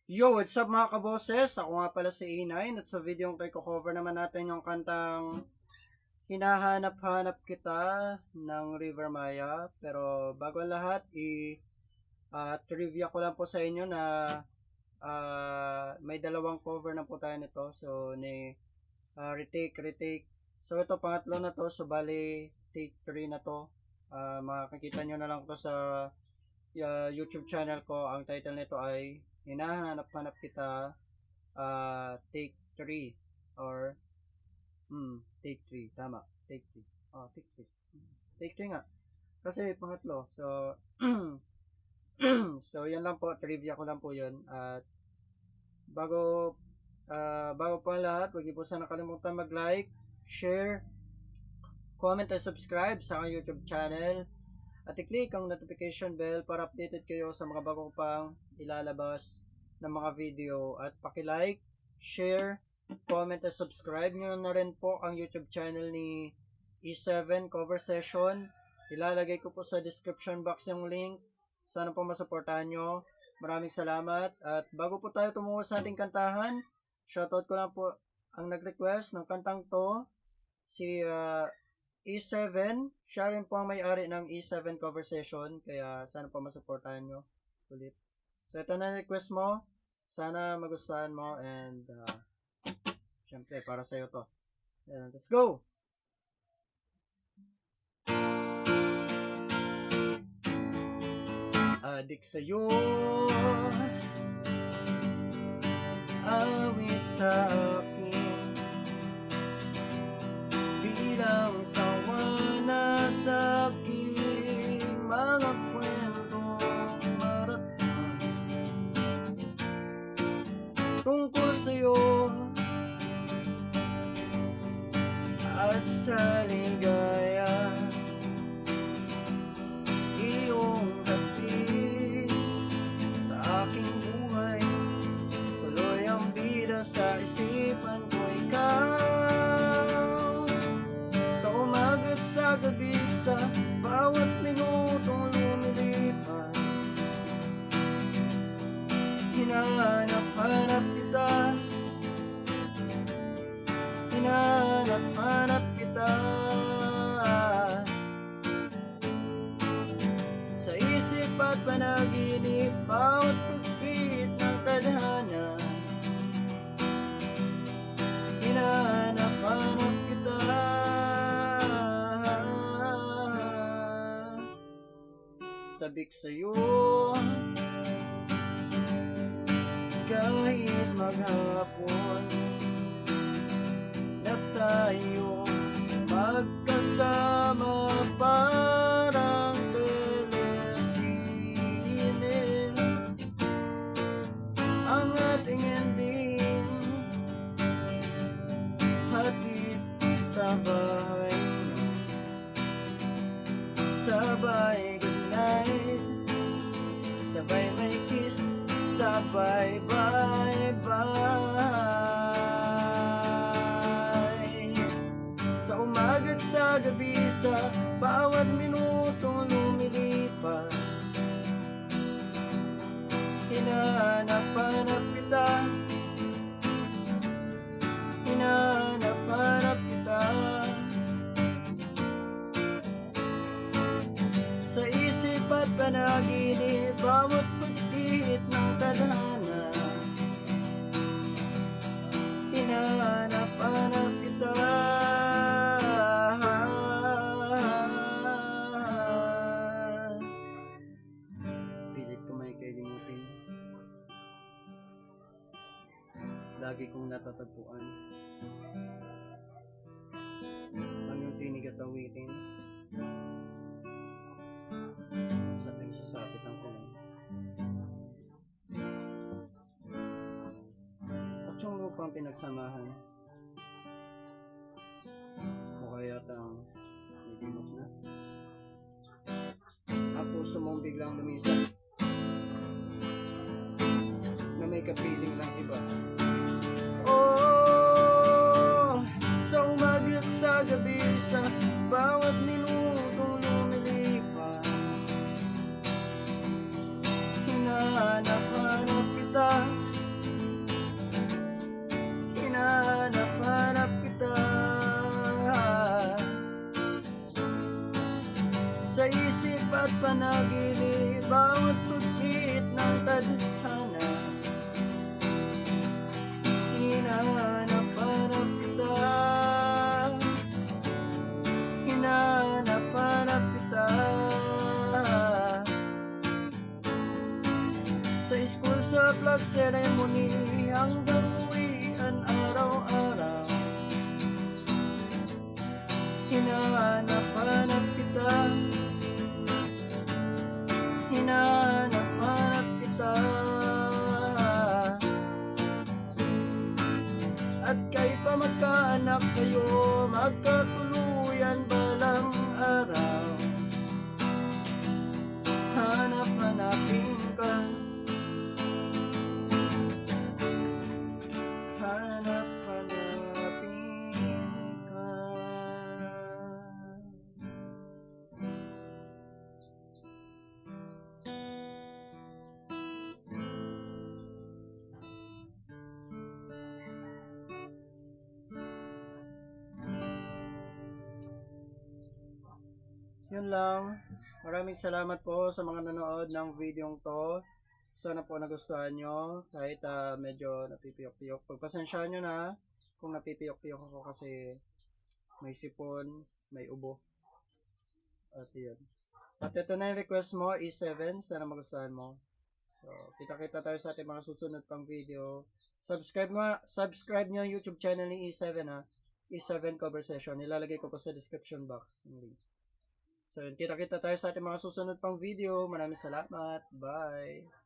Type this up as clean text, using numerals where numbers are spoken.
Yo, what's up mga kaboses? Ako nga pala si E9 at sa video ko i-cover naman natin yung kantang Hinahanap-hanap kita ng River Maya. Pero bago ang lahat, trivia ko lang po sa inyo na may dalawang cover na po tayo nito. So, retake. So, ito pangatlo na to. So, bali, take 3 na to. Makikita nyo na lang to sa YouTube channel ko. Ang title nito ay Hinahanap-hanap kita take 3 or take 3 tama, take 3. Take 3. Take 3 nga. Kasi pangatlo. So so yan lang po, trivia ko lang po 'yun. At bago bago pa lahat, huwag niyo po sana kalimutan mag-like, share, comment at subscribe sa aking YouTube channel. At i-click ang notification bell para updated kayo sa mga bago pang ilalabas ng mga video. At paki-like, share, comment at subscribe nyo na rin po ang YouTube channel ni E7 Cover Session. Ilalagay ko po sa description box yung link. Sana po masuportahan nyo. Maraming salamat. At bago po tayo tumungo sa ating kantahan, shoutout ko lang po ang nag-request ng kantang to, si E7. Siya rin po ang may-ari ng E7 Cover Session. Kaya sana po masuportahan nyo ulit. So ito na request mo. Sana magustuhan mo. And syempre para sa'yo to. Let's go! Adik sa'yo, awit sa akin, bilang sawa na sa aking mga kwentong marathon tungkol sa'yo at sa ligaya. Iyong hatid sa aking buhay, tuloy ang bida sa isipan ko, ikaw. Sa umaga't sa gabi, sa bawat minutong lumilipas, hinahanap-hanap kita, hinahanap-hanap kita. Sa isip at panaginip, bawat pagpit ng tadhana, hinahanap-hanap kita. Sabik sa'yo kahit maghapon na tayo magkasama, parang telesine ang ating ending, hatid sa bahay, sabay goodnight, sabay may kiss, sabay bye-bye. Sa umaga't sa gabi, sa bawat minutong lumilipas, hinahanap-hanap kita, hinahanap-hanap kita. Sa isip at panaginip, bawat pagpihit ng tadhana, hinahanap-hanap kita. Pilit ko may kalimutin, lagi kong natatagpuan ang iyong tinig at awitin sa ating sasapit ng kulay. At yung lupang pinagsamahan, o kaya tang nagimot na, ang puso mong biglang lumisan na may kapiling lang iba. Oh, sa umaga't sa gabi, sa bawat minutong lumilipas, hinahanap-hanap kita, panaginip, bawat pagkit ng tadhana. Hinahanap-hanap kita, hinahanap-hanap kita. Sa school, sa flag ceremony, hanggang uwian araw-araw. Hinahanap-hanap kita, hinahanap-hanap kita. At kay pa magkaanak kayo, magkatuluyan balang araw. Hanap-hanapin ka, hanap-hanapin ka. Yun lang. Maraming salamat po sa mga nanood ng video to. Sana po nagustuhan nyo. Kahit medyo napipiyok-piyok. Pagpasensyaan nyo na kung napipiyok-piyok ako kasi may sipon, may ubo. At yun. At ito na yung request mo, E7. Sana magustuhan mo. So, kita-kita tayo sa ating mga susunod pang video. Subscribe nyo ang YouTube channel ni E7 ha. E7 Cover Session. Nilalagay ko po sa description box. So, kita-kita tayo sa ating mga susunod pang video. Maraming salamat. Bye!